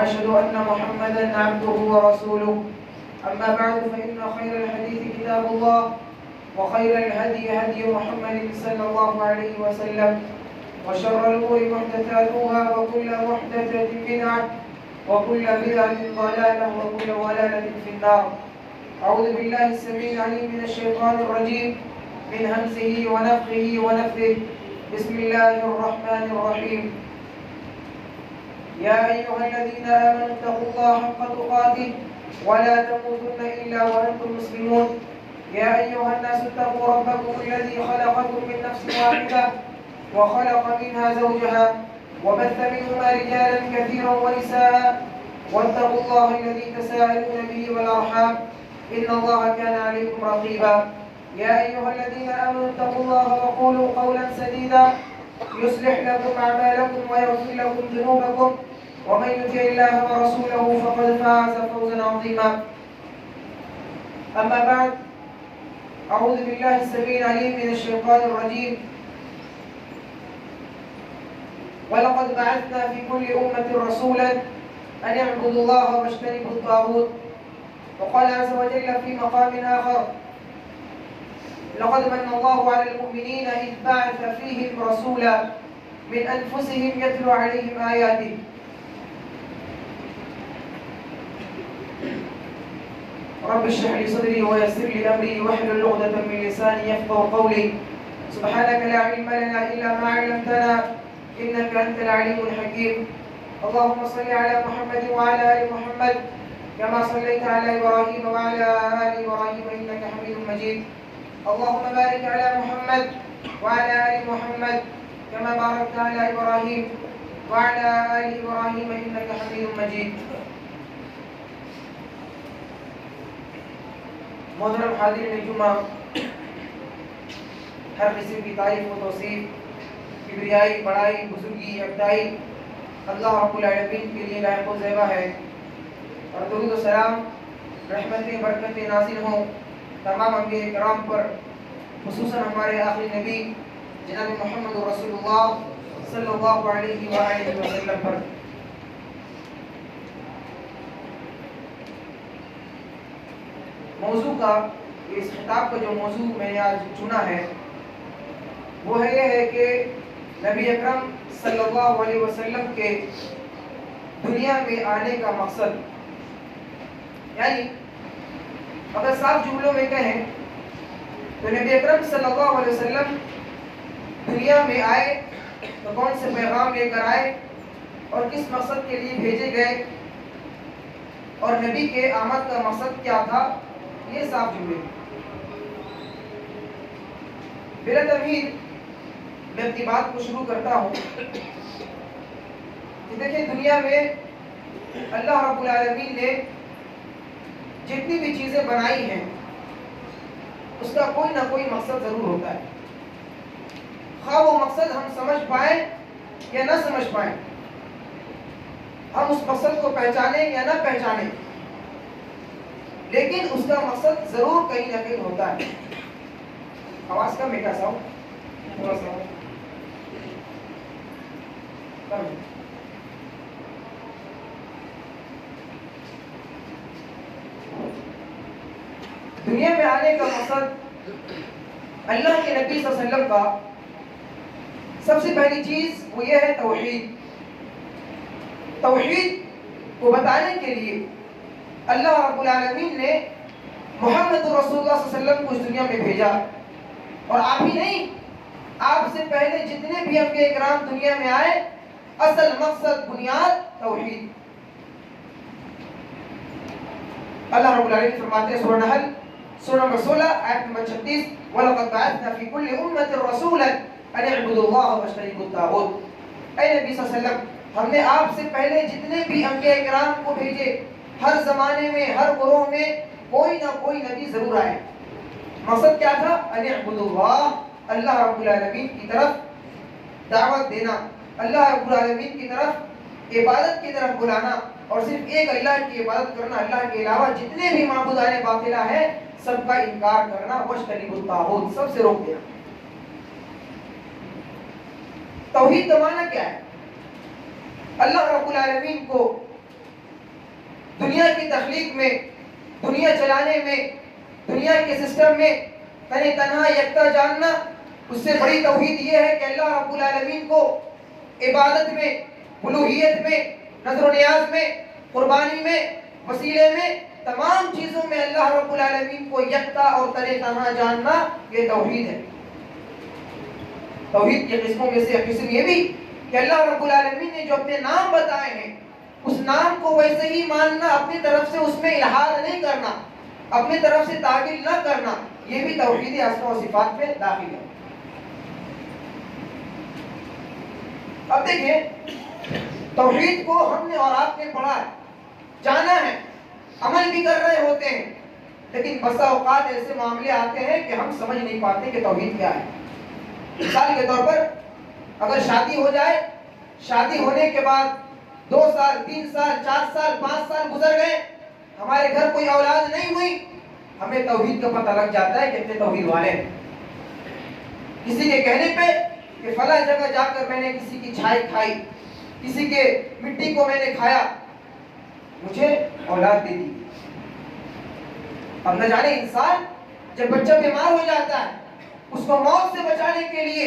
وأشهد أن محمدا عبده ورسوله. أما بعد فإن خير الحديث كتاب الله وخير الهدي هدي محمد صلى الله عليه وسلم وشر الأمور محدثاتها وكل محدثة بدعة وكل بدعة ضلالة وكل ضلالة في النار. أعوذ بالله السميع العليم من الشيطان الرجيم من همزه ونفخه ونفثه. بسم الله الرحمن الرحيم. يا أيها الذين آمنوا اتقوا الله حق تقاته ولا تموتن إلا وأنتم مسلمون. يا أيها الناس اتقوا ربكم الذي خلقكم من نفس واحدة وخلق منها زوجها وبث منهما رجالا كثيرا ونساء واتقوا الله الذي تساءلون به والأرحام إن الله كان عليكم رقيبا. يا أيها الذين آمنوا اتقوا الله وقولوا قولا سديدا يصلح لكم أعمالكم ويغفر لكم ذنوبكم ومن يطع الله ورسوله فقد فاز فوزا عظيما. أما بعد أعوذ بالله السميع العليم من الشيطان الرجيم. ولقد بعثنا في كل أمة رسولا أن اعبدوا الله واجتنبوا الطاغوت. وقال عز وجل في مقام آخر لقد من الله على المؤمنين إذ بعث فيهم رسولا من أنفسهم يتلو عليهم آياته. رب اشرح لي صدري ويسر لي أمري واحلل عقدة من لساني يفقهوا قولي. سبحانك لا علم لنا إلا ما علمتنا إنك أنت العليم الحكيم. اللهم صل على محمد وعلى آل محمد كما صليت على إبراهيم وعلى آل إبراهيم إنك حميد مجيد. اللهم بارك على محمد وعلى آل محمد كما باركت على إبراهيم وعلى آل إبراهيم إنك حميد مجيد. محترم حاضرین جمعہ، ہر قسم کی تعریف و توصیف، کبریائی، بڑائی، بزرگی، یکتائی اللہ رب العالمین کے لیے لائق و زیبا ہے، اور درود و سلام رحمتیں برکتیں نازل ہوں تمام انبیاء کرام پر، خصوصاً ہمارے آخری نبی جناب محمد رسول اللہ صلی اللہ علیہ وآلہ وسلم پر۔ موضوع کا، اس خطاب کا جو موضوع میں نے آج چنا ہے وہ یہ ہے کہ نبی اکرم صلی اللہ علیہ وسلم کے دنیا میں آنے کا مقصد، یعنی اگر صاف جملوں میں کہیں تو نبی اکرم صلی اللہ علیہ وسلم دنیا میں آئے تو کون سے پیغام لے کر آئے اور کس مقصد کے لیے بھیجے گئے، اور نبی کے آمد کا مقصد کیا تھا، یہ صاف جملے۔ بلا تمہید میں اپنی بات کو شروع کرتا ہوں کہ دیکھیں، دنیا میں اللہ رب العالمین نے جتنی بھی چیزیں بنائی ہیں اس کا کوئی نہ کوئی مقصد ضرور ہوتا ہے، خواہ وہ مقصد ہم سمجھ پائیں یا نہ سمجھ پائیں، ہم اس مقصد کو پہچانیں یا نہ پہچانیں، لیکن اس کا مقصد ضرور کہیں نہ کہیں ہوتا ہے۔ آواز کم بیٹا سا تھوڑا سا دنیا میں آنے کا مقصد اللہ کے نبی صلی اللہ علیہ وسلم کا سب سے پہلی چیز وہ یہ ہے توحید۔ توحید کو بتانے کے لیے اللہ رب العالمین نے محمد رسول اللہ صلی اللہ علیہ وسلم کو اس دنیا میں بھیجا، اور آپ ہی نہیں، آپ سے پہلے جتنے بھی انبیاء کرام دنیا میں آئے، اصل مقصد، بنیاد توحید۔ اللہ رب العالمین فرماتے ہیں سورہ نحل سورہ نمبر 16 آیت نمبر 36، وَلَقَدْ بَعَثْنَا فِي كُلِّ أُمَّةٍ رَسُولًا أَنِ اعْبُدُوا اللَّهَ وَاجْتَنِبُوا الطَّاغُوتَ۔ اے نبی صلی اللہ علیہ وسلم، ہم نے آپ سے پہلے جتنے بھی انبیاء کرام کو بھیجے، ہر زمانے میں، ہر گروہ میں کوئی نہ کوئی نبی ضرور آئے۔ مقصد کیا تھا؟ ان اعبدوا اللہ، اللہ رب العالمین کی طرف دعوت دینا، اللہ رب العالمین کی طرف عبادت کی طرف بلانا، اور صرف ایک اللہ کی عبادت کرنا، اللہ کے علاوہ جتنے بھی معبودان باطلہ ہیں سب کا انکار کرنا، واجتنبوا الطاغوت، سب سے روک دینا۔ توحید کا معنی کیا ہے؟ اللہ رب العالمین کو دنیا کی تخلیق میں، دنیا چلانے میں، دنیا کے سسٹم میں تنہا تنہا یکتا جاننا، اس سے بڑی توحید یہ ہے کہ اللہ رب العالمین کو عبادت میں، الوہیت میں، نظر و نیاز میں، قربانی میں، وسیلے میں، تمام چیزوں میں اللہ رب العالمین کو یکتا اور تنہا جاننا، یہ توحید ہے۔ توحید کی قسموں میں سے قسم یہ بھی کہ اللہ رب العالمین نے جو اپنے نام بتائے ہیں اس نام کو ویسے ہی ماننا، اپنی طرف سے اس میں الحاد نہیں کرنا، اپنی طرف سے تعدیل نہ کرنا، یہ بھی توحید اسماء و صفات میں داخل ہے۔ اب دیکھیں، توحید کو ہم نے اور آپ نے پڑھا ہے، جانا ہے، عمل بھی کر رہے ہوتے ہیں، لیکن بسا اوقات ایسے معاملے آتے ہیں کہ ہم سمجھ نہیں پاتے کہ توحید کیا ہے۔ مثال کے طور پر اگر شادی ہو جائے، شادی ہونے کے بعد 2 سال 3 سال 4 سال 5 سال گزر گئے، ہمارے گھر کوئی اولاد نہیں ہوئی، ہمیں توحید کا پتہ لگ جاتا ہے کہ اتنے توحید والے ہیں۔ کسی کے کہنے پہ کہ فلاں جگہ جا کر میں نے کسی کی چھائی کھائی، کسی کے مٹی کو میں نے کھایا، مجھے اولاد دے دی۔ اب نہ جانے انسان جب بچہ بیمار ہو جاتا ہے، اس کو موت سے بچانے کے لیے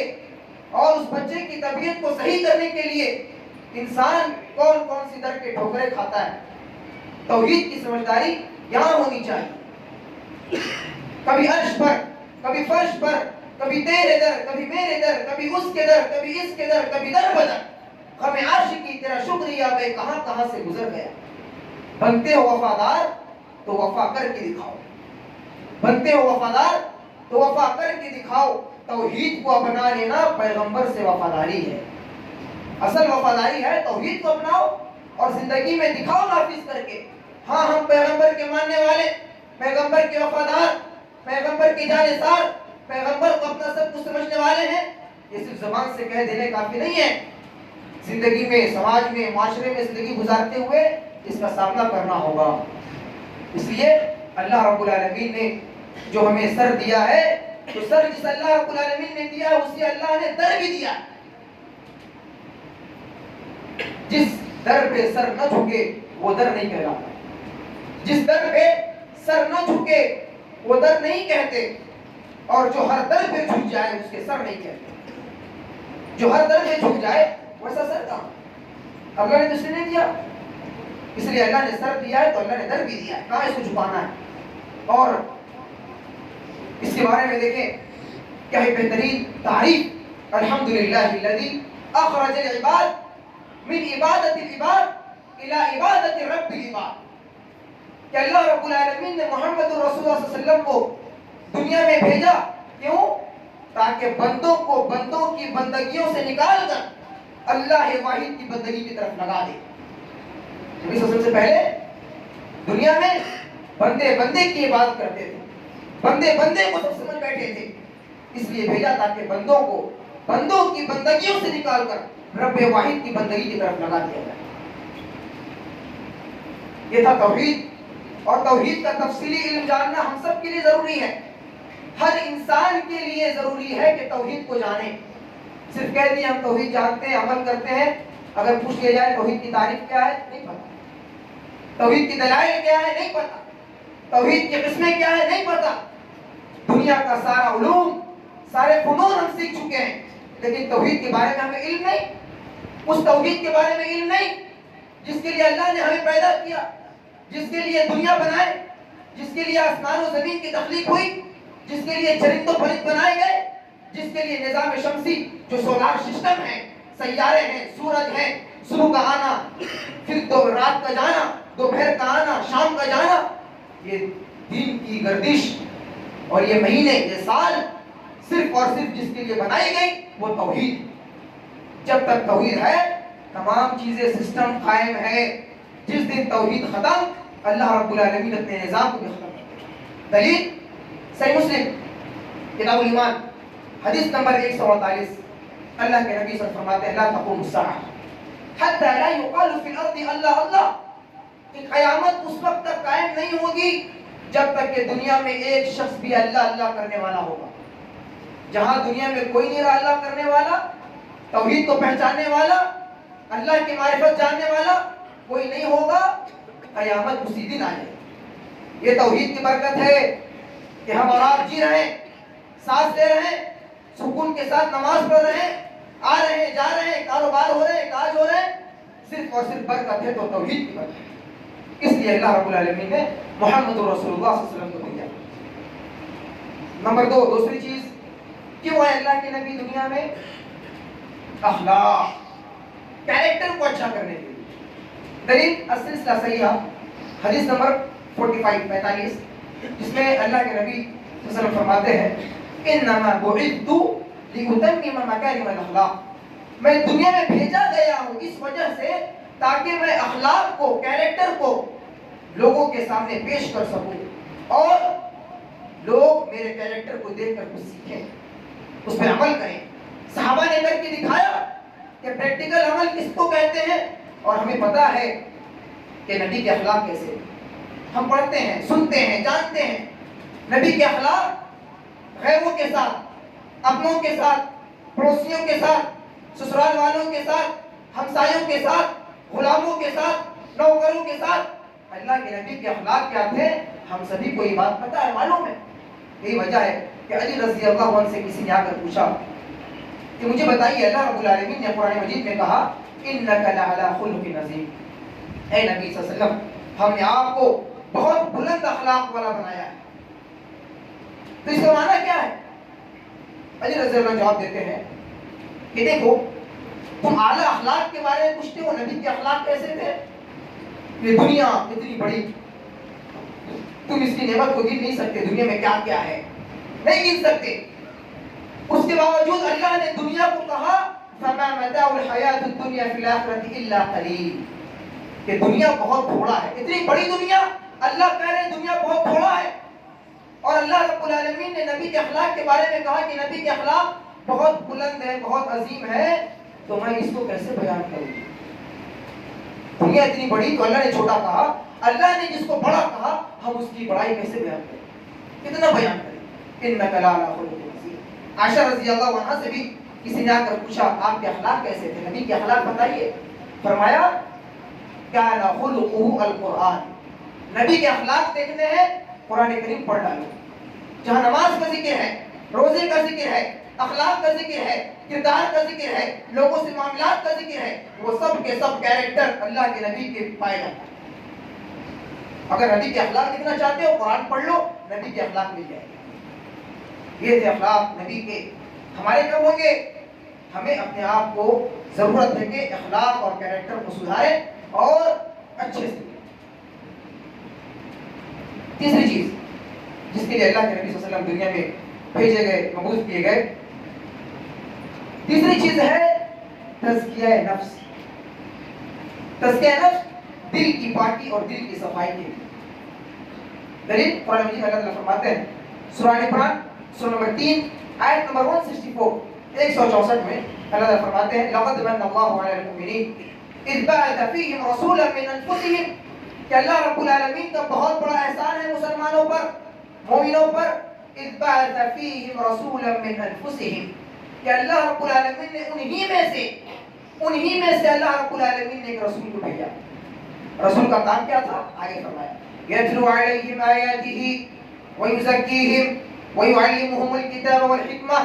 اور اس بچے کی طبیعت کو صحیح کرنے کے لیے انسان کون کون سی در کے ٹھوکریں کھاتا ہے۔ توحید کی سمجھداری یہاں ہونی چاہیے۔ کبھی عرش پر، کبھی فرش پر، کبھی تیرے در، کبھی میرے در، کبھی اس کے در، کبھی اس کے در، کبھی در بدر، غم عاشقی تیرا شکریہ میں کہاں کہاں سے گزر گیا۔ بنتے ہو وفادار تو وفا کر کے دکھاؤ، بنتے ہو وفادار تو وفا کر کے دکھاؤ۔ توحید کو اپنا لینا پیغمبر سے وفاداری ہے۔ اصل وفاداری ہے توحید کو اپناؤ اور زندگی میں دکھاؤ نافذ کر کے۔ ہاں ہم پیغمبر کے ماننے والے، پیغمبر کے وفادار، پیغمبر کے جانثار، پیغمبر کو اپنا سب کچھ سمجھنے والے ہیں، یہ صرف زبان سے کہہ دینے کافی نہیں ہے۔ زندگی میں، سماج میں، معاشرے میں زندگی گزارتے ہوئے اس کا سامنا کرنا ہوگا۔ اس لیے اللہ رب العالمین نے جو ہمیں سر دیا ہے، تو سر جس اللہ رب العالمین نے دیا ہے اسی اللہ نے در بھی دیا۔ جس در پہ سر نہ جھکے وہ در نہیں کہلاتا، جس در پہ سر نہ جھکے وہ در نہیں کہتے، اور جو ہر در پہ جھک جائے اس کے سر نہیں کہتے۔ جو ہر در پہ جھک جائے ویسا سر کہاں؟ اللہ نے دوسرے نہیں دیا، اس لیے اللہ نے سر دیا ہے تو اللہ نے در بھی دیا ہے، کہاں اس کو جھکانا ہے۔ اور اس کے بارے میں دیکھیں کیا ہے بہترین تعریف، الحمدللہ الذی اخرج العباد من عبادت العباد الى عبادت رب العباد، کہ اللہ رب العالمین نے محمد رسول اللہ صلی اللہ علیہ وسلم کو دنیا میں بھیجا، کیوں؟ تاکہ بندوں کو بندوں کی بندگیوں سے نکال کر اللہ واحد کی بندگی کی طرف لگا دے۔ نبی صلی اللہ علیہ وسلم سے پہلے دنیا میں بندے بندے کی عبادت کرتے تھے، بندے بندے کو سب سمجھ بیٹھے تھے، اس لیے بھیجا تاکہ بندوں کو بندوں کی بندگیوں سے نکال کر رب واحد کی بندگی کی طرف لگا دیا جائے۔ یہ تھا توحید، اور توحید کا تفصیلی علم جاننا ہم سب کے لیے ضروری ہے۔ ہر انسان کے لیے ضروری ہے کہ توحید کو جانے۔ صرف کہہ دیا ہم توحید جانتے ہیں، عمل کرتے ہیں، اگر پوچھ لیا جائے توحید کی تعریف کیا ہے نہیں پتا، توحید کی دلائل کیا ہے نہیں پتا، توحید کی قسمیں کیا ہے نہیں پتا۔ دنیا کا سارا علوم، سارے فنون ہم سیکھ چکے ہیں، لیکن توحید کے بارے میں ہمیں علم نہیں، اس توحید کے بارے میں علم نہیں جس کے لیے اللہ نے ہمیں پیدا کیا، جس کے لیے دنیا بنائے، جس کے لیے آسمان و زمین کی تخلیق ہوئی، جس کے لیے چرند و پرند بنائے گئے، جس کے لیے نظام شمسی جو سولار سسٹم ہے، سیارے ہیں، سورج ہیں، صبح کا آنا، پھر رات کا جانا، دوپہر کا آنا، شام کا جانا، یہ دین کی گردش اور یہ مہینے، یہ سال صرف اور صرف جس کے لیے بنائی گئی وہ توحید۔ جب تک توحید ہے تمام چیزیں سسٹم قائم ہے، جس دن توحید ختم اللہ رب العالمین اپنے نظام کو بھی ختم کرتے ہیں۔ دلیل صحیح مسلم کتاب الایمان حدیث نمبر 148، اللہ کے نبی صلی اللہ علیہ وسلم فرماتے ہیں لا تقوم الساعة حتى لا يقال في الارض اللہ اللہ، کہ قیامت اس وقت تک قائم نہیں ہوگی جب تک کہ دنیا میں ایک شخص بھی اللہ اللہ کرنے والا ہوگا۔ جہاں دنیا میں کوئی نہیں رہا اللہ کرنے والا، توحید کو پہچاننے والا، اللہ کی معرفت جاننے والا کوئی نہیں ہوگا، قیامت اسی دن آ جائے. یہ توحید کی برکت ہے کہ ہم اور آپ جی رہے ہیں, سانس لے رہے ہیں, سکون کے ساتھ نماز پڑھ رہے ہیں, آ رہے ہیں, جا رہے ہیں, کاروبار ہو رہے ہیں, کاج ہو رہے ہیں, صرف اور صرف برکت ہے تو توحید کی برکت ہے. اس لیے اللہ رب العالمین نے محمد رسول اللہ صلی اللہ علیہ وسلم کو بھیجا. نمبر 2, دوسری چیز کیوں ہے اللہ کے نبی دنیا میں؟ اخلاق, کیریکٹر کو اچھا کرنے کے لیے. دلیل السلسلہ صحیحہ حدیث نمبر 45 جس میں اللہ کے نبی صلی اللہ علیہ وسلم فرماتے ہیں انما بعثت لاتمم مکارم الاخلاق, میں دنیا میں بھیجا گیا ہوں اس وجہ سے تاکہ میں اخلاق کو, کیریکٹر کو لوگوں کے سامنے پیش کر سکوں اور لوگ میرے کیریکٹر کو دیکھ کر کچھ سیکھیں, اس پہ عمل کریں. صحابہ نے کر کے دکھایا کہ پریکٹیکل عمل کس کو کہتے ہیں, اور ہمیں پتا ہے کہ نبی کے اخلاق کیسے. ہم پڑھتے ہیں, سنتے ہیں, جانتے ہیں نبی کے اخلاق غیروں کے ساتھ, اپنوں کے ساتھ, پڑوسیوں کے ساتھ, سسرال والوں کے ساتھ, ہمسایوں کے ساتھ, غلاموں کے ساتھ, نوکروں کے ساتھ. اللہ کے نبی کے اخلاق کیا تھے ہم سبھی کو یہ بات پتا ہے, معلوم ہے. یہی وجہ ہے کہ علی رضی اللہ عنہ سے کسی نے آ کر پوچھا کہ مجھے بتائیے اللہ رب العالمین نے قرآن مجید میں کہا انک لعلی خلق عظیم, اے نبی صلی اللہ علیہ وسلم ہم نے آپ کو بہت بلند اخلاق والا بنایا ہے, تو اس کا معنی کیا ہے؟ علی رضی اللہ عنہ جواب دیتے ہیں کہ دیکھو تم اعلیٰ اخلاق کے بارے میں پوچھتے ہو, نبی کے اخلاق کیسے تھے؟ یہ دنیا اتنی بڑی, تم اس کی نعمت کو گن نہیں سکتے, دنیا میں کیا کیا ہے نہیں گن سکتے. اس کے باوجود اللہ نے دنیا کو کہا فما متاع الحیات الدنیا فی الاخرۃ الا قلیل, کہ دنیا بہت تھوڑا ہے. اتنی بڑی دنیا, اللہ کہہ رہے ہیں دنیا بہت تھوڑا ہے, اور اللہ رب العالمین نے نبی کے اخلاق کے بارے میں کہا کہ نبی کے اخلاق بہت بلند ہے, بہت عظیم ہے, تو میں اس کو کیسے بیان کروں؟ دنیا اتنی بڑی تو اللہ نے چھوٹا کہا, اللہ نے جس کو بڑا کہا ہم اس کی بڑائی کیسے بیان کریں, کتنا بیان کریں؟ انک لعلی خلق عظیم. عائشہ رضی اللہ عنہا سے بھی کسی نے آ کر پوچھا آپ کے اخلاق کیسے تھے, نبی کے اخلاق بتائیے. فرمایا کان خلقہ القرآن, نبی کے اخلاق دیکھنے ہیں قرآن کریم پڑھ ڈالو. جہاں نماز کا ذکر ہے, روزے کا ذکر ہے, اخلاق کا ذکر ہے, کردار کا ذکر ہے, لوگوں سے معاملات کا ذکر ہے, وہ سب کے سب کیریکٹر اللہ کے نبی کے پائے جاتے ہیں. اگر نبی کے اخلاق دیکھنا چاہتے ہو قرآن پڑھ لو, نبی کے اخلاق مل جائے گا. یہ تھے اخلاق نبی کے. ہمارے کب ہوں گے؟ ہمیں اپنے آپ کو ضرورت ہے کہ اخلاق اور کیریکٹر کو سدھاریں اور اچھے سے. تیسری چیز جس کے لیے اللہ کے نبی صلی اللہ علیہ وسلم دنیا میں بھیجے گئے, مبعوث کیے گئے, تیسری چیز ہے تزکیہ نفس. تزکیہ نفس دل کی پاکی اور دل کی صفائی کے لیے. دلیل قرآن مجید میں اللہ تعالیٰ فرماتے ہیں سورہ عمران سورہ نمبر 3 آیت نمبر 164 میں اللہ تعالیٰ فرماتے ہیں لقد من اللہ علی المؤمنین اذ بعث فیہم رسولا من انفسہم, کہ اللہ رب العالمین کا بہت بڑا احسان ہے مسلمانوں پر, مومنوں پر. اذ بعث فیہم رسولا من انفسہم, کہ اللہ رب العالمین نے انہی میں سے اللہ رب العالمین نے ایک رسول کو بھیجا. رسول کا کام کیا تھا؟ آگے فرمایا یتلو علیہم آیاتہ ویزکیہم ویعلمہم الکتاب والحکمہ.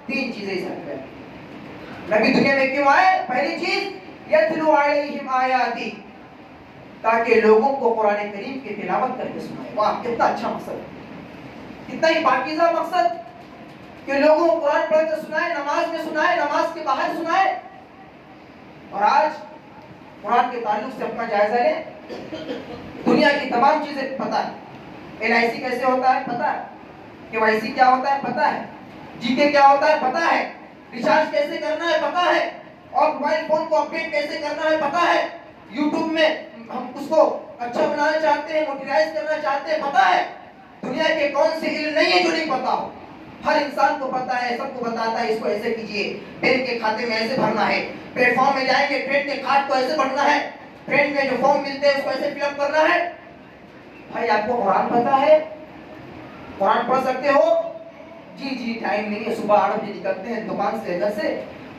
3 چیزیں اس میں. نبی دنیا میں کیوں آئے؟ پہلی چیز یتلو علیہم آیاتہ, تاکہ لوگوں کو قرآن کریم کی تلاوت کر کے سنائے. واہ کتنا اچھا مقصد, کتنا ہی پاکیزہ مقصد کہ لوگوں کو قرآن پڑھ کے سنائے, نماز میں سنائے, نماز کے باہر سنائے. اور آج قرآن کے تعلق سے اپنا جائزہ لیں. دنیا کی تمام چیزیں پتہ ہے. LIC کیسے ہوتا ہے پتہ ہے, KYC کیا ہوتا ہے پتہ ہے, GK کیا ہوتا ہے پتہ ہے, ریچارج کیسے کرنا ہے پتہ ہے, اور موبائل فون کو اپڈیٹ کیسے کرنا ہے پتہ ہے. یوٹیوب میں ہم اس کو اچھا بنانا چاہتے ہیں, موٹیلائز کرنا چاہتے ہیں, پتہ ہے. دنیا کے کون سے علم نہیں ہے جو نہیں پتا ہو, ہر انسان کو پتا ہے, سب کو بتاتا ہے اس کو ایسے کیجئے, ٹرین کے کھاتے میں ایسے بھرنا ہے, پلیٹ فارم میں جائیں گے ٹرین کے کھات کو ایسے بھرنا ہے, ٹرین میں جو فارم ملتے ہیں اس کو ایسے فل اپ کرنا ہے. بھائی آپ کو قرآن پتا ہے, قرآن پڑھ سکتے ہو؟ جی ٹائم نہیں ہے, صبح 8 بجے نکلتے ہیں دکان سے گھر سے,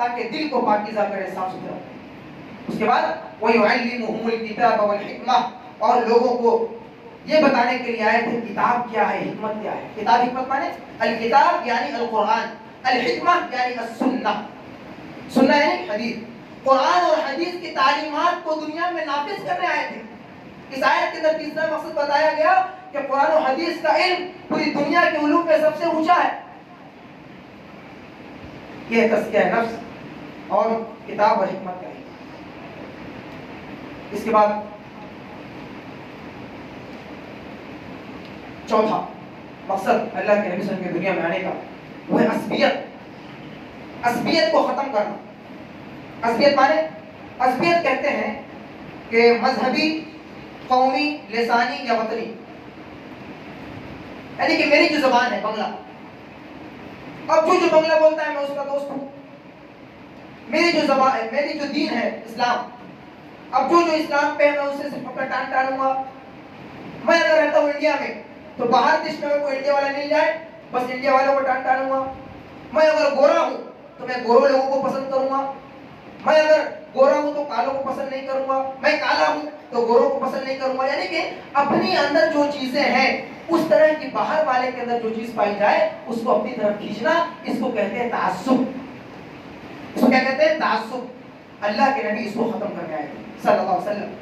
تاکہ دل کو پاکیزہ کرے، صاف ستھرا۔ اس کے بعد وَيُعَلِّمُهُمُ الْكِتَابَ وَالْحِكْمَةَ، اور لوگوں کو یہ بتانے کے لیے آئے تھے کتاب کیا ہے، حکمت کیا ہے۔ کتاب حکمت مانے الکتاب یعنی القرآن، الحکمہ یعنی السنہ، سنہ یعنی حدیث، قرآن اور حدیث کی تعلیمات کو دنیا میں نافذ کرنے آئے تھے۔ اس آیت کے اندر تیسرا مقصد بتایا گیا کہ قرآن و حدیث کا علم پوری دنیا کے علوم میں سب سے اونچا ہے۔ یہ تزکیہ نفس اور کتاب و حکمت کا علم۔ اس کے بعد چوتھا مقصد اللہ کے نبی صلی اللہ علیہ وسلم کے دنیا میں آنے کا، وہ ہے عصبیت، عصبیت کو ختم کرنا۔ عصبیت مانے، عصبیت کہتے ہیں کہ مذہبی، قومی، لسانی یا وطنی، یعنی کہ میری جو زبان ہے بنگلہ، اب جو بنگلہ بولتا ہے میں اس کا دوست ہوں۔ میری جو زبان ہے، میری جو دین ہے اسلام، اب جو اسلام پہ ہے میں اسے صرف اپنا ٹان ٹانوں گا۔ میں اگر رہتا ہوں انڈیا میں تو باہر دیش میں کوئی انڈیا والا مل جائے بس انڈیا والوں کو ٹان ٹانوں گا۔ میں اگر گورا ہوں تو میں گورو لوگوں کو پسند کروں گا۔ میں اگر گورا ہوں تو کالوں کو پسند نہیں کروں گا۔ میں کالا ہوں تو گوروں کو پسند نہیں کروں گا۔ یعنی کہ اپنی اندر جو چیزیں ہیں اس طرح کی باہر والے کے اندر جو چیز پائی جائے اس کو اپنی طرف کھینچنا، اس کو کہتے ہیں تعصب۔ اس کو کیا کہتے ہیں؟ تعصب۔ اللہ کے نبی اس کو ختم کرنے آئے تھے صلی اللہ علیہ وسلم،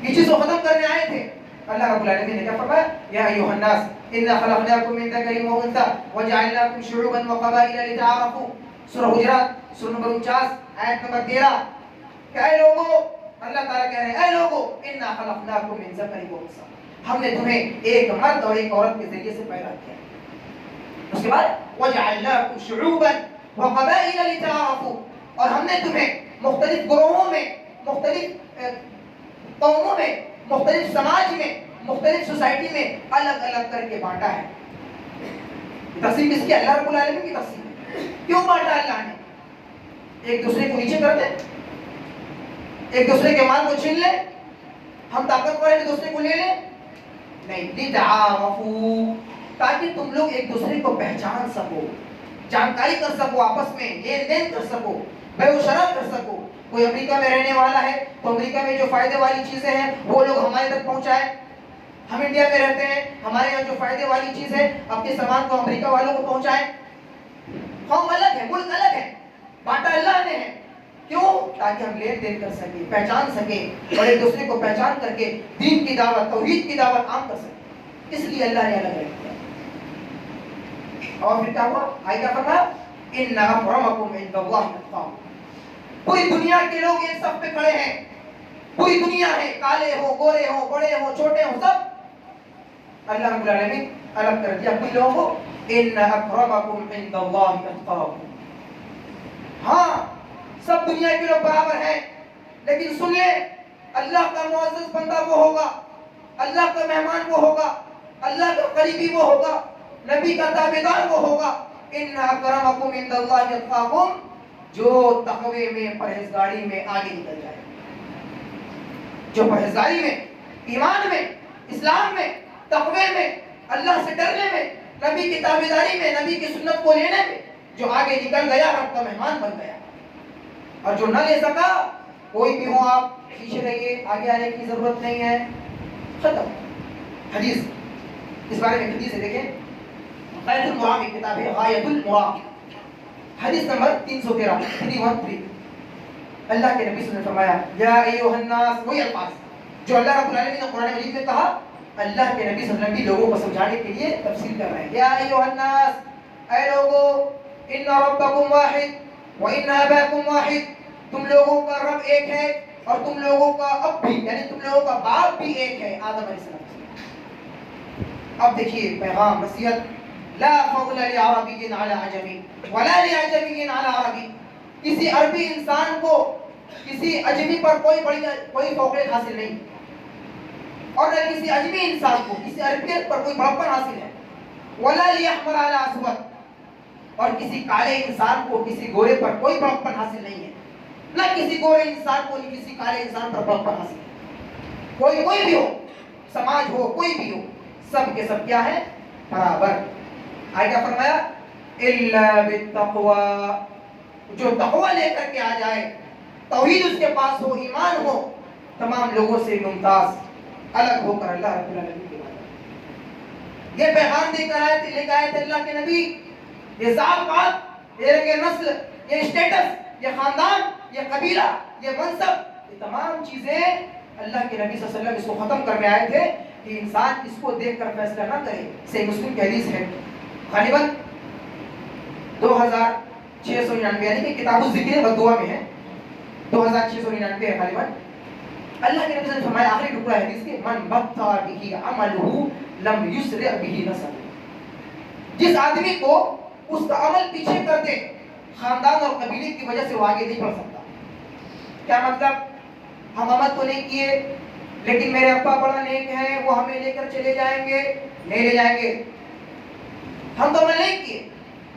یہ چیز کو ختم کرنے آئے تھے۔ اللہ رب العالمین نے کیا فرمایا؟ یا ایھا الناس انا خلقناکم من ذکر و انثی وجعلناکم شعوبا وقبائل لتعارفوا، سورہ حجرات سورہ نمبر 49 آیت نمبر 13 کہ اے لوگو، اللہ تعالیٰ کہہ رہے ہیں اے لوگو انا خلقناکم من ذکر و انثی، ہم نے تمہیں ایک مرد اور ایک عورت کے ذریعے سے پیدا کیا۔ اس کے بعد وجعلناکم شعوبا وقبائل لتعارفوا، اور ہم نے تمہیں مختلف گروہوں میں، مختلف قوموں میں، مختلف سماج میں، مختلف سوسائٹی میں الگ الگ کر کے بانٹا ہے۔ تقسیم کس کی؟ اللہ رب العالمین کی تقسیم ہے۔ کیوں بانٹا اللہ نے؟ ایک دوسرے کو نیچے کر دیں، ایک دوسرے کے مال کو چھین لیں، ہم طاقتور ہیں دوسرے کو لے لیں؟ نہیں، لتعارفوا، تاکہ تم لوگ ایک دوسرے کو پہچان سکو، جانکاری کر سکو، آپس میں لین دین کر سکو، بے و شرح کر سکو۔ کوئی امریکہ میں رہنے والا ہے تو امریکہ میں جو فائدے والی چیزیں ہیں وہ لوگ ہمارے تک پہنچائیں، ہم انڈیا میں رہتے ہیں، ہمارے یہاں جو فائدے والی چیز ہے اپنے سامان کو امریکہ والوں کو پہنچائیں۔ قوم الگ ہے، ملک الگ ہے، بانٹا اللہ نے ہے۔ کیوں؟ تاکہ ہم لین دین کر سکیں، پہچان سکیں، اور ایک دوسرے کو پہچان کر کے دین کی دعوت، توحید کی دعوت عام کر سکیں۔ اس لیے اللہ نے الگ الگ کیا۔ اور پھر کیا ہوا؟ آئے کیا فرمایا؟ ان اکرمکم عند اللہ اتقاکم، پوری دنیا کے لوگ ایک صف پہ کھڑے ہیں، پوری دنیا ہے، کالے ہو، گورے ہو، بڑے ہو، چھوٹے ہو، سب اللہ رب العالمین الگ کر دیا کچھ لوگوں کو۔ ان اکرمکم عند اللہ اتقاکم، ہاں سب دنیا کے لوگ برابر ہیں، لیکن سن لیں اللہ کا معزز بندہ وہ ہوگا، اللہ کا مہمان وہ ہوگا، اللہ کا قریبی وہ ہوگا، نبی کا تابعدار وہ ہوگا۔ ان اکرمکم عند اللہ اتقاکم، جو تقوی میں، پرہیزگاری میں آگے نکل جائے، جو پرہیزگاری میں، ایمان میں، اسلام میں، تقوی میں، اللہ سے ڈرنے میں، نبی کی تابعداری میں، نبی کی سنت کو لینے میں جو آگے نکل گیا رب کا مہمان بن گیا، اور جو نہ لے سکا کوئی بھی ہو آپ پیچھے رہیے، آگے آنے کی ضرورت نہیں ہے، ختم۔ حدیث، اس بارے میں حدیث ہے، دیکھیں غایۃ المراقب کتاب ہے، غایۃ المراقب، حدیث نمبر 313 313، اللہ کے نبی صلی اللہ علیہ وسلم نے فرمایا یا ایھا الناس، وہی الفاظ جو اللہ رب العالمین نے قرآن مجید میں کہا، اللہ کے نبی صلی اللہ علیہ وسلم بھی لوگوں کو سمجھانے کے لیے تفسیر کر رہے ہیں۔ یا ایھا الناس، اے لوگو، ان ربکم واحد وان اباکم واحد، تم لوگوں کا رب ایک ہے اور تم لوگوں کا اب بھی، یعنی تم لوگوں کا باپ بھی ایک ہے، آدم علیہ السلام۔ اب دیکھیے پیغام، نصیحت، لا فضل لعربی علی عجمی ولا لعجمی علی عربی، کسی عربی انسان کو کسی اجمی پر کوئی فوقیت حاصل نہیں، اور نہ کسی اجمی انسان کو کسی عربیت پر کوئی بڑپن حاصل ہے، ولا لیحمر علی اسود، اور کسی کالے انسان کو کسی گورے پر کوئی بڑپن حاصل نہیں ہے، نہ کسی گورے انسان کو کسی کالے انسان پر بڑپن حاصل ہے۔ کوئی بھی ہو، سماج ہو، کوئی بھی ہو، سب کے سب کیا ہے؟ برابر۔ آئے کیا فرمایا؟ الا بالتقوی، جو تقوی لے کر کے آ جائے، توحید اس کے پاس ہو، ایمان ہو، تمام لوگوں سے ممتاز، الگ ہو کر اللہ رب العالمین کے بارے یہ پیغام دے کر آئے تھے، لے کے آئے تھے اللہ کے نبی. یہ ذات پات، یہ رنگ نسل، یہ اسٹیٹس، یہ خاندان، یہ قبیلہ، یہ منصب، یہ تمام چیزیں اللہ کے نبی صلی اللہ علیہ وسلم اس کو ختم کرنے آئے تھے کہ انسان اس کو دیکھ کر فیصلہ نہ کرے. صحیح مسلم کی حدیث ہے، غالباً 2699 یعنی کہ کتاب الذکر والدعا میں ہے، 2699 ہے غالباً. اللہ کے نبی نے فرمایا آخری ٹکڑا ہے حدیث کے، من بطا به عمله لم یسرع به نسبه. جس آدمی کو اس کا عمل پیچھے کر دے خاندان اور قبیلے کی وجہ سے وہ آگے نہیں بڑھ سکتا. کیا مطلب؟ ہم عمل تو نہیں کیے لیکن میرے ابا بڑا نیک ہے، وہ ہمیں لے کر چلے جائیں گے، نہیں لے جائیں گے. ہم تو عمل نہیں کیے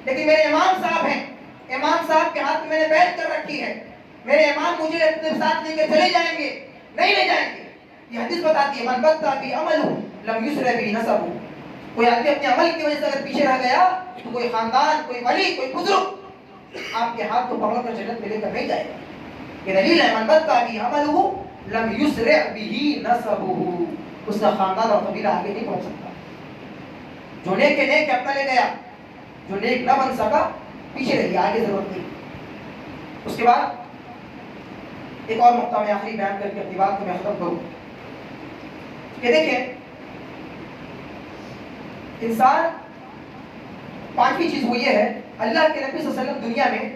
لیکن میرے امام صاحب ہیں، امام صاحب کے ہاتھ میں میں نے بیعت کر رکھی ہے، میرے امام مجھے اپنے ساتھ لے کے چلے جائیں گے، نہیں لے جائیں گے. یہ حدیث بتاتی ہے من بطا بعمله لم یسرع به نسبه. کوئی آدمی اپنے عمل کی وجہ سے اگر پیچھے رہ گیا تو کوئی خاندان، کوئی ولی، کوئی بزرگ آپ کے ہاتھ کو پکڑ کر جنت میں لے کر نہیں جائے گا. یہ دلیل ہے من بطا بعمله لم یسرع به نسبه. اس کا خاندان اور قبیلہ آگے نہیں پہنچ سکتا. جو نیک ہے نیک اپنا لے گیا، جو نیک نہ بن سکا پیچھے رہی، آگے ضرورت نہیں. اس کے بعد ایک اور نقطہ میں آخری بیان کر کے اپنی بات کو میں ختم کروں کہ دیکھیں انسان پانچویں چیز وہ یہ ہے، اللہ کے نبی صلی اللہ علیہ وسلم دنیا میں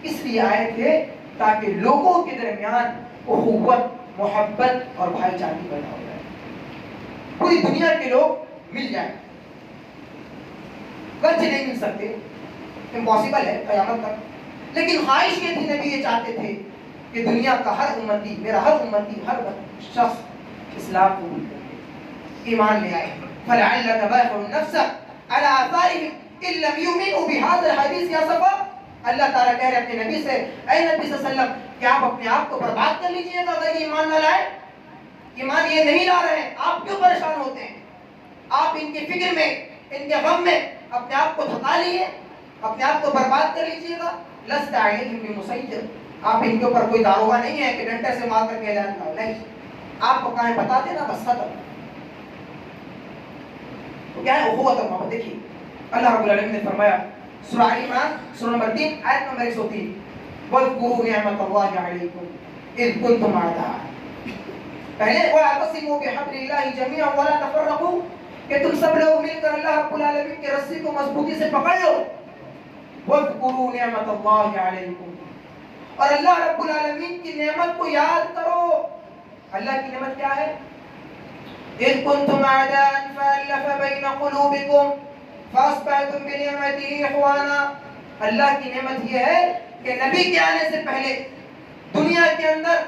اس لیے آئے تھے تاکہ لوگوں کے درمیان اخوت، محبت اور بھائی چارگی پیدا ہو جائے، پوری دنیا کے لوگ مل جائیں. گرچہ نہیں مل سکتے، امپاسبل ہے قیامت تک، لیکن خواہش یہ تھی، نبی یہ چاہتے تھے کہ دنیا کا ہر امتی، میرا ہر امتی، ہر شخص اسلام قبول کرے، ایمان لے آئے. فَلَعَلَّكَ بَاخِعٌ نَفْسَكَ عَلَىٰ آثَارِهِمْ إِن لَّمْ يُؤْمِنُوا بِهَٰذَا الْحَدِيثِ يَا صَفَا. اللہ تعالیٰ کہہ رہے اپنے نبی سے، اے نبی صلی اللہ علیہ وسلم کیا آپ اپنے آپ کو برباد کر لیجئے گا اگر ایمان نہ لائے؟ ایمان یہ نہیں لا رہے ہیں، آپ کیوں پریشان ہوتے ہیں؟ آپ ان کی فکر میں، ان کے غم میں اپنے آپ کو تھکا لیے، اپنے آپ کو برباد کر لیجئے گا. لَسْتَ عَلَيْهِم بِمُسَيْطِرٍ. آپ ان کے اوپر کوئی داروغہ نہیں ہے کہ ڈنڈے سے مار کر کے اعلان کرو، نہیں. آپ کو کہیں بتا دینا بس ختم. تو کیا ہے اخوت اور محبت؟ دیکھیے اللہ رب العالمین نے فرمایا سورہ آل عمران سورہ نمبر 3 آیت نمبر 103، وَاذْكُرُوا نِعْمَتَ اللَّهِ عَلَيْكُمْ إِذْ كُنْتُمْ أَعْدَاءً. پہلے وَاعْتَصِمُوا بِحَبْلِ اللَّهِ جَمِيعًا وَلَا تَفَرَّقُوا، کہ تم سب لوگ مل کر اللہ رب العالمین کی رسی کو مضبوطی سے پکڑ لو. وَاذْكُرُوا نِعْمَتَ اللَّهِ عَلَيْكُمْ، اور اللہ رب العالمین کی نعمت کو یاد کرو. اللہ کی نعمت کیا ہے؟ إِذْ كُنْتُمْ أَعْدَاءً فَأَلَّفَ بَيْنَ قُلُوبِكُمْ فَأَصْبَحْتُمْ بِنِعْمَتِهِ إِخْوَانًا. اللہ کی نعمت یہ ہے کہ نبی کے آنے سے پہلے دنیا کے اندر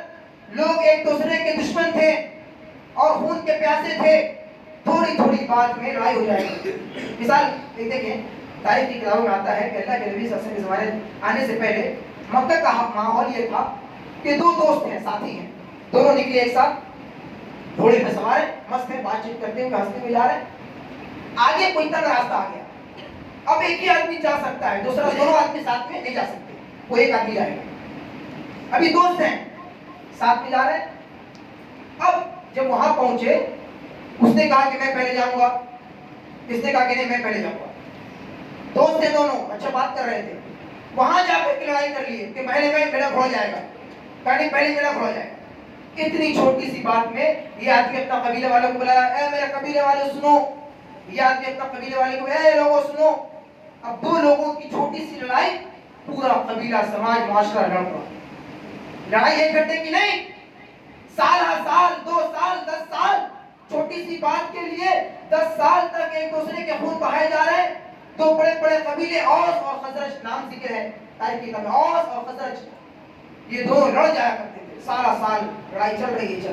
لوگ ایک دوسرے کے دشمن تھے اور خون کے پیاسے تھے، تھوڑی تھوڑی بات میں لڑائی ہو جائے گی. مثال دیکھیں تاریخ کی کتابوں میں آتا ہے کہ اللہ کے نبی صلی اللہ علیہ وسلم کے زمانے آنے سے پہلے مکہ کا ماحول یہ تھا کہ دو دوست ہیں، ساتھی ہیں، دونوں نکلے ایک ساتھ، گھوڑے پہ سوار ہیں، مست ہیں، بات چیت کرتے ہوئے ہنستے ہوئے جا رہے ہیں. آگے کوئی تنگ راستہ آ گیا، اب ایک ہی آدمی جا سکتا ہے، دوسرا دونوں آدمی ساتھ میں نہیں جا سکتے، وہ ایک آدمی جائے گا. ابھی دوست ہیں ساتھ میں جا رہے ہیں. اب جب وہاں پہنچے اس نے کہا کہ میں پہلے جاؤں گا، اس نے کہا کہ نہیں میں پہلے جاؤں گا. دوست تھے دونوں، اچھا بات کر رہے تھے، وہاں جا کر لڑائی کر لیے کہ پہلے میرا گھوڑا جائے گا، کہنے پہلے میرا گھوڑا جائے گا. اتنی چھوٹی سی بات میں یہ آدمی اپنا قبیلے والوں کو بلایا، اے میرے قبیلے والے سنو. یہ آدمی اپنا قبیلے والے کو، اے لوگوں سنو. اب دو لوگوں کی چھوٹی سی لڑائی، پورا قبیلہ، سماج، معاشرہ لڑ پڑا. لڑائی ایک گھنٹے کی نہیں، سال ہر سال، 2 سال، 10 سال، چھوٹی سی بات کے لیے 10 سال تک ایک دوسرے کے خون بہائے جا رہے ہیں. دو بڑے بڑے قبیلے، اوس اور خزرج نام ذکر ہے تاریخ کی کتاب میں، اوس اور خزرج، یہ دو لڑ جایا کرتے تھے. سارا سال لڑائی چل رہی ہے.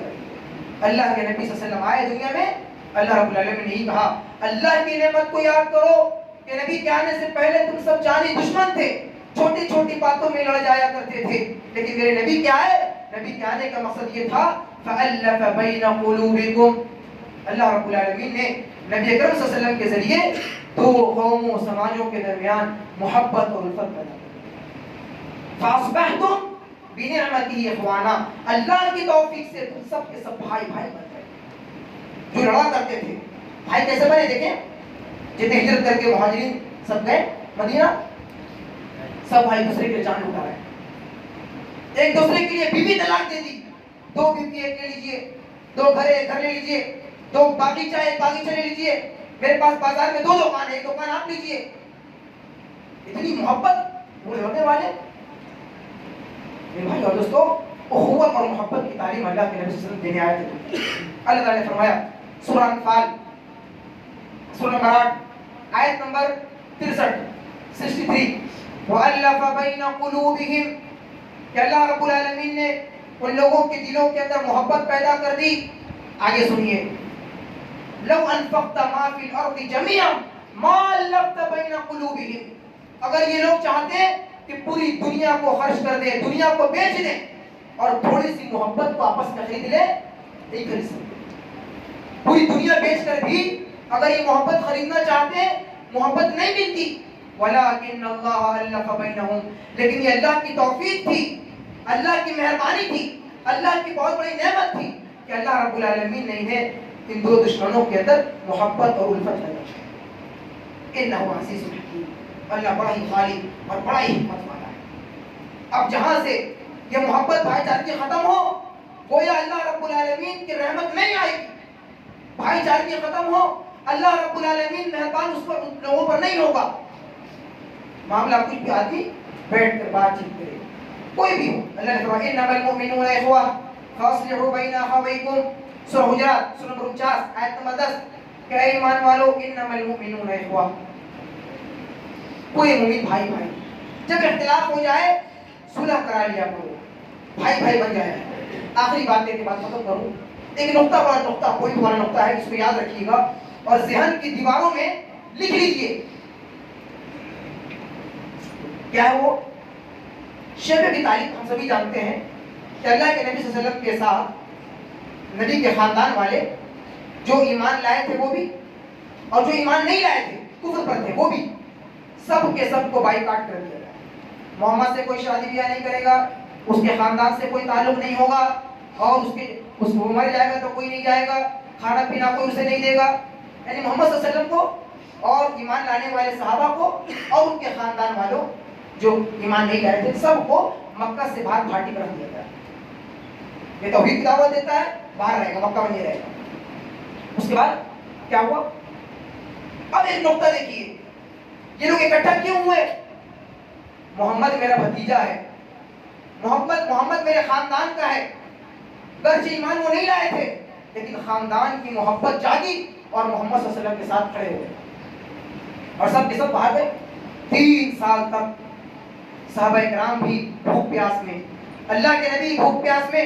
اللہ کے نبی صلی اللہ علیہ وسلم آئے دنیا میں، اللہ رب العالمین نے یہی کہا اللہ کی نعمت کو یاد کرو کہ نبی کے آنے سے پہلے تم سب جانی دشمن تھے، چھوٹی چھوٹی باتوں میں لڑ جایا کرتے تھے، لیکن میرے نبی کیا ہے؟ نبی کے آنے کا مقصد یہ تھا فَأَلَّفَ بَيْنَ قُلُوبِكُمْ. اللہ رب العالمین نے نبی اکرم صلی اللہ علیہ وسلم کے ذریعے دو قوموں، سماجوں کے درمیان محبت اور الفت پیدا کی. فاصبحتم بنعمته اخوانا، اللہ کی توفیق سے تم سب کے سب بھائی بھائی بن گئے. جو لڑا کرتے تھے بھائی کیسے بنے؟ دیکھیں جتنے ہجرت کر کے مہاجرین سب گئے مدینہ، سب بھائی دوسرے کے لیے جان لٹا رہے ہیں. ایک دوسرے کے لیے بیوی طلاق دے دی، 2 بیوی ایک لے لیجئے، 2 گھر ایک گھر لے لیجئے، 2 باغیچہ ایک باغیچہ لے لیجئے، میرے پاس بازار میں 2 دکان ہے، ایک دکان آپ لیجئے. اتنی محبت پورے ہونے والے. میرے بھائی اور دوستو، اخوت اور محبت کی تعلیم اللہ کے نبی صلی اللہ علیہ وسلم دینے آئے تھے. اللہ تعالیٰ نے فرمایا سورہ انفال سورہ نمبر 8 آیت نمبر 63 وَأَلَّفَ بَيْنَ قُلُوبِهِمْ، کہ اللہ رب العالمین نے ان لوگوں کے دلوں کے اندر محبت پیدا کر دی. آگے سنیے، لو انفقت ما فی الارض جميعا ما الفت بین قلوبہم، اگر یہ لوگ چاہتے کہ پوری دنیا کو خرچ کر دیں، دنیا کو بیچ دیں اور تھوڑی سی محبت کو آپس میں خرید لیں، نہیں خرید سکتے. پوری دنیا بیچ کر بھی اگر یہ محبت خریدنا چاہتے محبت نہیں ملتی. وَلَكِنَّ اللَّهَ أَلَّفَ بَيْنَهُمْ، لیکن یہ اللہ کی توفیق تھی، اللہ کی مہربانی تھی، اللہ کی بہت بڑی نعمت تھی کہ اللہ رب العالمین نے انہیں ان 2 دشمنوں کے اندر محبت اور الفت پیدا کی. إِنَّهُ عَزِيزٌ حَكِيمٌ، اللہ بڑا ہی غالب اور بڑا ہی حکمت والا ہے. اب جہاں سے یہ محبت بھائی چارگی ختم ہو، گویا اللہ رب العالمین کی رحمت نہیں آئے گی. بھائی چارگی ختم ہو، اللہ رب العالمین مہربان اس پر لوگوں پر نہیں ہوگا. معاملہ کچھ بھی آدمی بیٹھ کر بات چیت کرے، کوئی بھی ہو. اللہ نے فرمایا انما المؤمنون اخوہ فاصلحوا بین اخویکم، سورہ حجرات سورہ نمبر 49 آیت نمبر 10، کہ اے ایمان والو انما المؤمنون اخوہ، کوئی مومن بھائی بھائی. جب اختلاف ہو جائے صلح کرا لیا کرو، بھائی بھائی بن جائے. آخری بات کے بعد ختم کروں، ایک نقطہ بڑا نقطہ، کوئی بڑا نقطہ ہے، اس کو یاد رکھیے گا اور ذہن کی دیواروں میں لکھ لیجئے. کیا ہے وہ؟ شیب ابی طالب ہم سبھی جانتے ہیں کہ اللہ کے نبی صلی اللہ علیہ وسلم کے ساتھ نبی کے خاندان والے جو ایمان لائے تھے وہ بھی، اور جو ایمان نہیں لائے تھے کفر پر تھے وہ بھی، سب کے سب کو بائیکاٹ کر دیا گیا. محمد سے کوئی شادی بیاہ نہیں کرے گا، اس کے خاندان سے کوئی تعلق نہیں ہوگا، اور اس کو مر جائے گا تو کوئی نہیں جائے گا، کھانا پینا کوئی اسے نہیں دے گا. یعنی محمد صلی اللہ علیہ وسلم کو اور ایمان لانے والے صحابہ کو اور ان کے خاندان والوں جو ایمان نہیں لائے تھے سب کو مکہ سے باہر گھاٹی پر رکھ دیا گیا. یہ توحید کی دعوت دیتا ہے، باہر رہے گا، مکہ میں نہیں رہے گا. اس کے بعد کیا ہوا؟ اب ایک نقطہ دیکھیے، یہ لوگ اکٹھا کیوں ہوئے؟ محمد میرا بھتیجا ہے، محمد میرے خاندان کا ہے. گرچہ ایمان وہ نہیں لائے تھے لیکن خاندان کی محبت جاگی اور محمد صلی اللہ علیہ وسلم کے ساتھ کھڑے ہوئے اور سب کے سب باہر گئے. 3 سال تک صحابہ کرام بھی بھوک پیاس میں، اللہ کے نبی بھوک پیاس میں،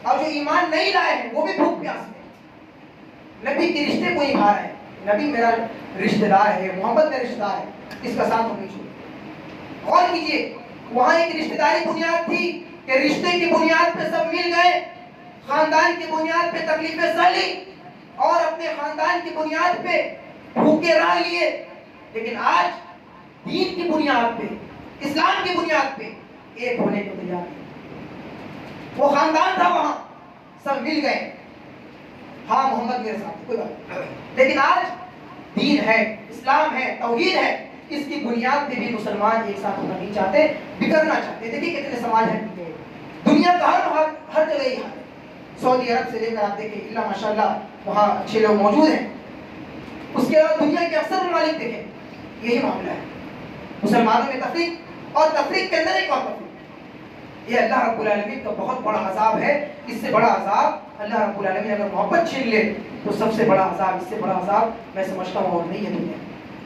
اور جو ایمان نہیں لائے ہیں وہ بھی بھوک پیاس میں. نبی کے رشتے کو نبھا رہے ہیں، نبی میرا رشتہ دار ہے، محمد میرا رشتہ دار ہے، اس کا ساتھ ہم نہیں چھوڑیں. غور کیجیے، وہاں ایک رشتہ داری بنیاد تھی کہ رشتے کی بنیاد پہ سب مل گئے، خاندان کی بنیاد پہ تکلیفیں سہ لی اور اپنے خاندان کی بنیاد پہ بھوکے رہ لیے. لیکن آج دین کی بنیاد پہ، اسلام کی بنیاد پہ ایک ہونے کو تیار ہے. وہ خاندان تھا وہاں، سب مل گئے، ہاں محمد میرے ساتھ کوئی بات نہیں. لیکن آج دین ہے، اسلام ہے، توحید ہے، اس کی بنیاد پہ بھی مسلمان ایک ساتھ ہونا نہیں چاہتے، بگڑنا چاہتے. دیکھیے کتنے سماج ہیں دنیا کا، ہر جگہ یہ حال ہے. سعودی عرب سے لے کر آپ دیکھیں، اللہ ماشاءاللہ وہاں اچھے لوگ موجود ہیں. اس کے علاوہ دنیا کے اکثر ممالک دیکھیں یہی معاملہ ہے، مسلمانوں میں تفریق اور تفریق کے اندر ایک اور تفریق. یہ اللہ رب العالمین کا بہت بڑا عذاب ہے. اس سے بڑا عذاب اللہ رب العالمین اگر محبت چھین لے تو سب سے بڑا عذاب، اس سے بڑا عذاب میں سمجھتا ہوں اور نہیں ہے دنیا.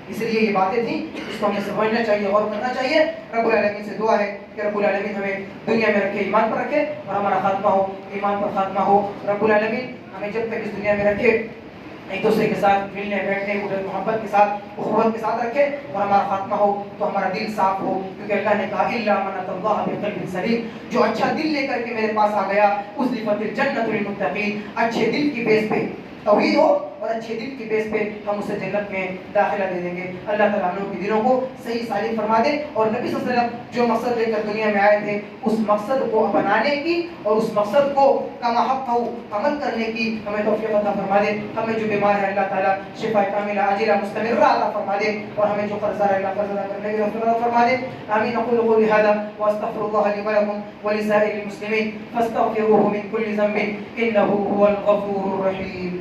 اس لیے یہ باتیں تھیں، اس کو ہمیں سمجھنا چاہیے، غور کرنا چاہیے. رب العالمین سے دعا ہے کہ رب العالمین ہمیں دنیا میں رکھے، ایمان پر رکھے، اور ہمارا خاتمہ ہو ایمان پر خاتمہ ہو. رب العالمین ہمیں جب تک اس دنیا میں رکھے ایک دوسرے کے ساتھ ملنے بیٹھنے، محبت کے ساتھ، اخوت کے ساتھ رکھے، اور ہمارا خاتمہ ہو تو ہمارا دل صاف ہو. کیونکہ اللہ نے کہا الا من اتى الله بقلب سلیم، جو اچھا دل لے کر کے میرے پاس آ گیا، ازلفت الجنۃ للمتقین. اچھے دل کی بیس پہ توحید ہو اور اچھے دل کی بیس پہ ہم اسے جنت میں داخلہ دے دیں گے. اللہ تعالیٰ ہم لوگوں کی دلوں کو صحیح سالم فرما دے, اور نبی صلی اللہ علیہ وسلم جو مقصد لے کر دنیا میں آئے تھے اس مقصد کو اپنانے کی اور اس مقصد کو کما حق عمل کرنے کی ہمیں توفیق عطا فرما دے. ہمیں جو بیمار ہے اللہ تعالیٰ شفا کاملہ عاجلہ مستمرہ عطا فرما دے, اور ہمیں جو قرض ہے اللہ قرض ادا کرنے کی توفیق عطا فرما دے. آمین. اقول قولي هذا واستغفر الله لي ولكم ولسائر المسلمين فاستغفروه من كل ذنب انه هو الغفور الرحيم.